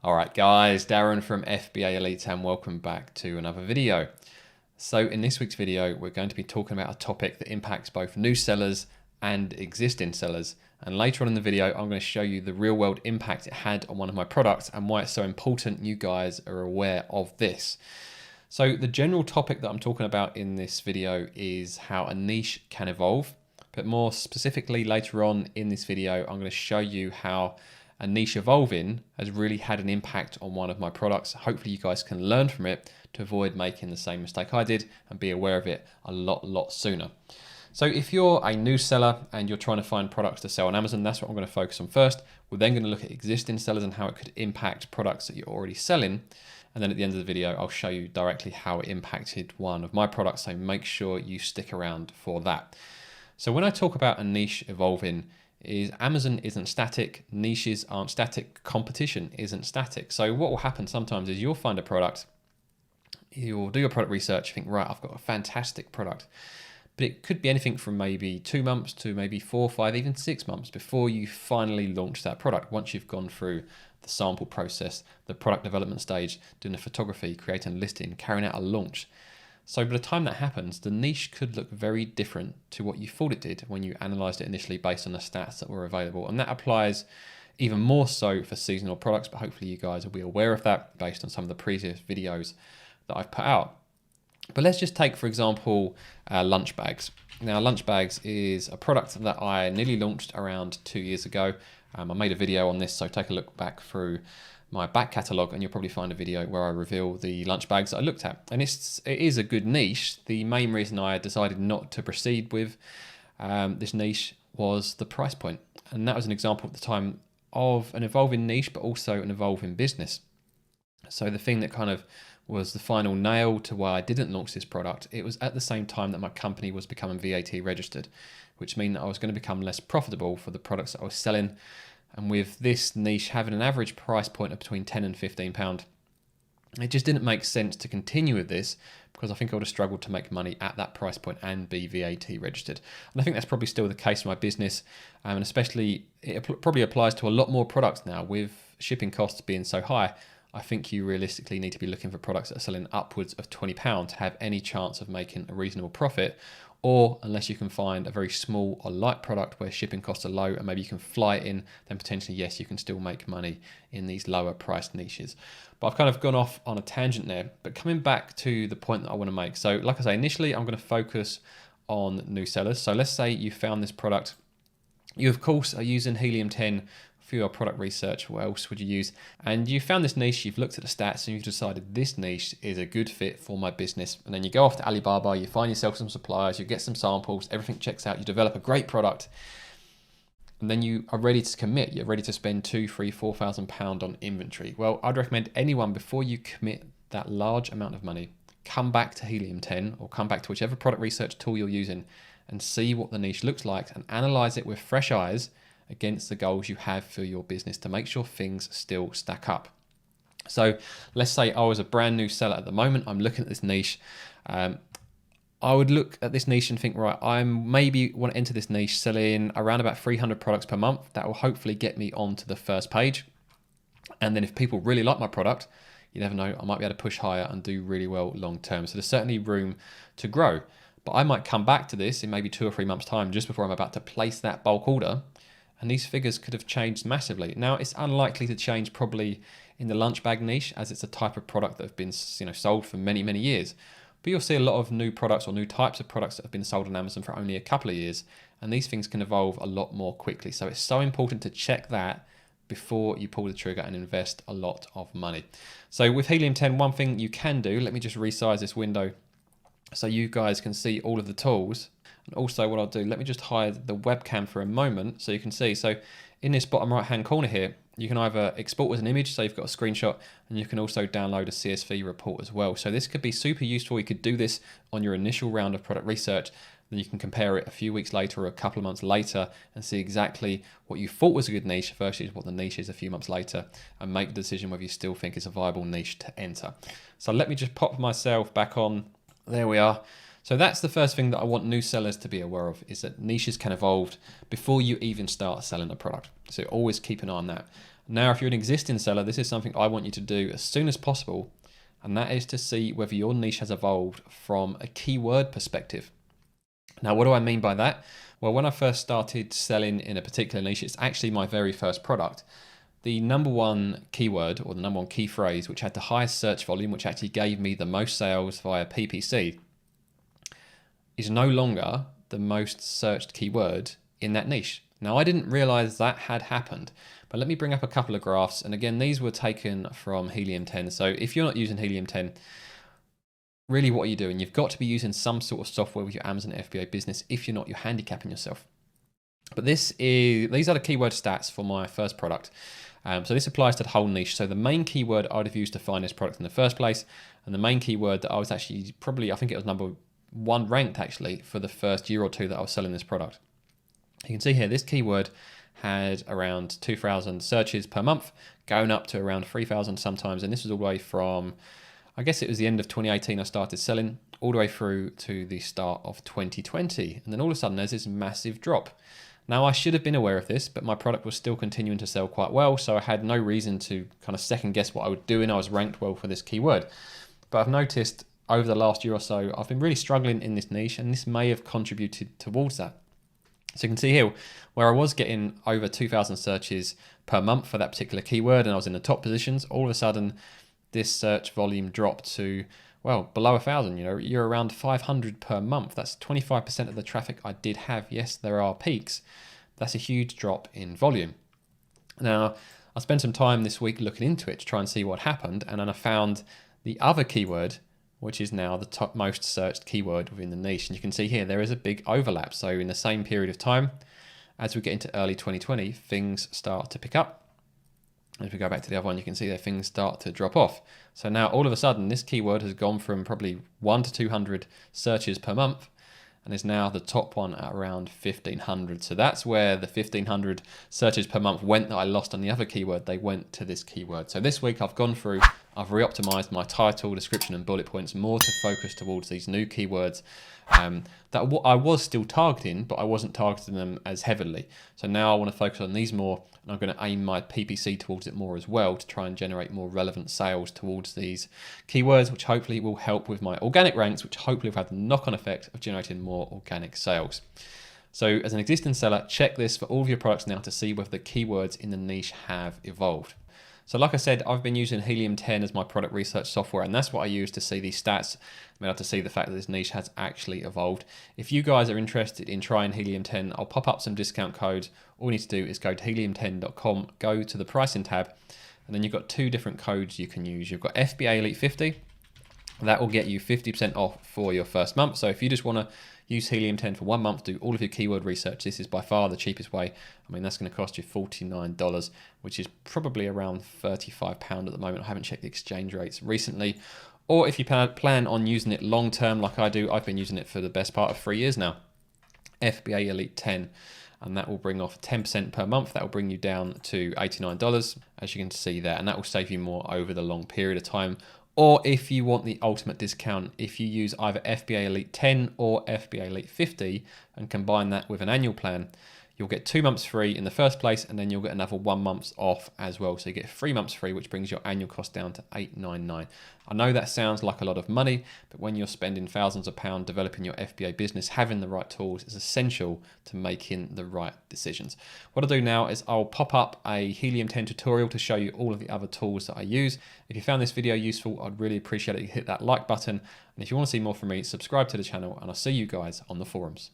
Alright guys, Darren from FBA Elite and welcome back to another video. So in this week's video, we're going to be talking about a topic that impacts both new sellers and existing sellers. And later on in the video, I'm going to show you the real world impact it had on one of my products and why it's so important you guys are aware of this. So the general topic that I'm talking about in this video is how a niche can evolve. But more specifically, later on in this video, I'm going to show you how a niche evolving has really had an impact on one of my products. Hopefully you guys can learn from it to avoid making the same mistake I did and be aware of it a lot sooner. So if you're a new seller and you're trying to find products to sell on Amazon, that's what I'm going to focus on first. We're then going to look at existing sellers and how it could impact products that you're already selling. And then at the end of the video, I'll show you directly how it impacted one of my products. So make sure you stick around for that. So when I talk about a niche evolving, is Amazon isn't static, niches aren't static, competition isn't static. So what will happen sometimes is you'll find a product, you'll do your product research, you think, right, I've got a fantastic product. But it could be anything from maybe 2 months to maybe 4, 5, even 6 months before you finally launch that product. Once you've gone through the sample process, the product development stage, doing the photography, creating a listing, carrying out a launch. So by the time that happens, the niche could look very different to what you thought it did when you analyzed it initially based on the stats that were available. And that applies even more so for seasonal products, but hopefully you guys will be aware of that based on some of the previous videos that I've put out. But let's just take, for example, lunch bags. Now, lunch bags is a product that I nearly launched around 2 years ago. I made a video on this, so take a look back through my back catalogue and you'll probably find a video where I reveal the lunch bags that I looked at. And it is a good niche. The main reason I decided not to proceed with this niche was the price point. And that was an example at the time of an evolving niche, but also an evolving business. So the thing that kind of was the final nail to why I didn't launch this product, it was at the same time that my company was becoming VAT registered, which meant that I was going to become less profitable for the products that I was selling. And with this niche having an average price point of between £10 and £15, it just didn't make sense to continue with this because I think I would have struggled to make money at that price point and be VAT registered. And I think that's probably still the case for my business. And especially, it probably applies to a lot more products now with shipping costs being so high. I think you realistically need to be looking for products that are selling upwards of £20 to have any chance of making a reasonable profit. Or unless you can find a very small or light product where shipping costs are low and maybe you can fly it in, then potentially, yes, you can still make money in these lower priced niches. But I've kind of gone off on a tangent there, but coming back to the point that I want to make. So like I say, initially, I'm going to focus on new sellers. So let's say you found this product. You, of course, are using Helium 10 for your product research. What else would you use? And you found this niche, you've looked at the stats and you've decided this niche is a good fit for my business. And then you go off to Alibaba, you find yourself some suppliers, you get some samples, everything checks out, you develop a great product. And then you are ready to commit. You're ready to spend £2,000, £3,000, £4,000 on inventory. Well, I'd recommend anyone before you commit that large amount of money, come back to Helium 10 or come back to whichever product research tool you're using and see what the niche looks like and analyze it with fresh eyes against the goals you have for your business to make sure things still stack up. So let's say I was a brand new seller at the moment. I'm looking at this niche. I would look at this niche and think, right, I maybe want to enter this niche selling around about 300 products per month. That will hopefully get me onto the first page. And then if people really like my product, you never know, I might be able to push higher and do really well long term. So there's certainly room to grow. But I might come back to this in maybe 2 or 3 months time just before I'm about to place that bulk order. And these figures could have changed massively. Now, it's unlikely to change probably in the lunch bag niche as it's a type of product that have been sold for many years. But you'll see a lot of new products or new types of products that have been sold on Amazon for only a couple of years. And these things can evolve a lot more quickly. So it's so important to check that before you pull the trigger and invest a lot of money. So with Helium 10, one thing you can do, let me just resize this window so you guys can see all of the tools. And also what I'll do, let me just hide the webcam for a moment so you can see. So in this bottom right hand corner here, you can either export as an image, so you've got a screenshot, and you can also download a CSV report as well. So this could be super useful. You could do this on your initial round of product research, then you can compare it a few weeks later or a couple of months later and see exactly what you thought was a good niche versus what the niche is a few months later and make the decision whether you still think it's a viable niche to enter. So let me just pop myself back on. There we are. So that's the first thing that I want new sellers to be aware of, is that niches can evolve before you even start selling a product. So always keep an eye on that. Now, if you're an existing seller, this is something I want you to do as soon as possible, and that is to see whether your niche has evolved from a keyword perspective. Now, what do I mean by that? Well, when I first started selling in a particular niche, it's actually my very first product. The number one keyword or the number one key phrase, which had the highest search volume, which actually gave me the most sales via PPC, is no longer the most searched keyword in that niche. Now, I didn't realize that had happened, but let me bring up a couple of graphs. And again, these were taken from Helium 10. So if you're not using Helium 10, really what are you doing? You've got to be using some sort of software with your Amazon FBA business. If you're not, you're handicapping yourself. But these are the keyword stats for my first product. So this applies to the whole niche. So the main keyword I'd have used to find this product in the first place, and the main keyword that I was actually probably, I think it was number one ranked actually for the first year or two that I was selling this product. You can see here, this keyword had around 2,000 searches per month, going up to around 3,000 sometimes. And this was all the way from, I guess it was the end of 2018 I started selling, all the way through to the start of 2020. And then all of a sudden there's this massive drop. Now, I should have been aware of this, but my product was still continuing to sell quite well, so I had no reason to kind of second guess what I would do, and I was ranked well for this keyword. But I've noticed over the last year or so, I've been really struggling in this niche, and this may have contributed towards that. So you can see here where I was getting over 2,000 searches per month for that particular keyword, and I was in the top positions. All of a sudden, this search volume dropped to, well, below 1,000. You're around 500 per month. That's 25% of the traffic I did have. Yes, there are peaks. That's a huge drop in volume. Now, I spent some time this week looking into it to try and see what happened, and then I found the other keyword, which is now the top most searched keyword within the niche. And you can see here, there is a big overlap. So in the same period of time, as we get into early 2020, things start to pick up. If we go back to the other one, you can see that things start to drop off. So now all of a sudden, this keyword has gone from probably 1 to 200 searches per month and is now the top one at around 1,500. So that's where the 1,500 searches per month went that I lost on the other keyword. They went to this keyword. So this week I've gone through, I've re-optimized my title, description and bullet points more to focus towards these new keywords that I was still targeting, but I wasn't targeting them as heavily. So now I want to focus on these more, and I'm going to aim my PPC towards it more as well to try and generate more relevant sales towards these keywords, which hopefully will help with my organic ranks, which hopefully will have the knock-on effect of generating more organic sales. So as an existing seller, check this for all of your products now to see whether the keywords in the niche have evolved. So like I said, I've been using Helium 10 as my product research software, and that's what I use to see these stats. I'm able to see the fact that this niche has actually evolved. If you guys are interested in trying Helium 10, I'll pop up some discount codes. All you need to do is go to helium10.com, go to the pricing tab, and then you've got two different codes you can use. You've got FBA Elite 50. That will get you 50% off for your first month. So if you just want to use Helium 10 for 1 month, do all of your keyword research, this is by far the cheapest way. I mean, that's going to cost you $49, which is probably around £35 at the moment. I haven't checked the exchange rates recently. Or if you plan on using it long term like I do, I've been using it for the best part of 3 years now. FBA Elite 10. And that will bring off 10% per month. That will bring you down to $89, as you can see there. And that will save you more over the long period of time. Or if you want the ultimate discount, if you use either FBA Elite 10 or FBA Elite 50 and combine that with an annual plan, you'll get 2 months free in the first place, and then you'll get another 1 month off as well. So you get 3 months free, which brings your annual cost down to $899. I know that sounds like a lot of money, but when you're spending thousands of pounds developing your FBA business, having the right tools is essential to making the right decisions. What I'll do now is I'll pop up a Helium 10 tutorial to show you all of the other tools that I use. If you found this video useful, I'd really appreciate it if you hit that like button. And if you want to see more from me, subscribe to the channel, and I'll see you guys on the forums.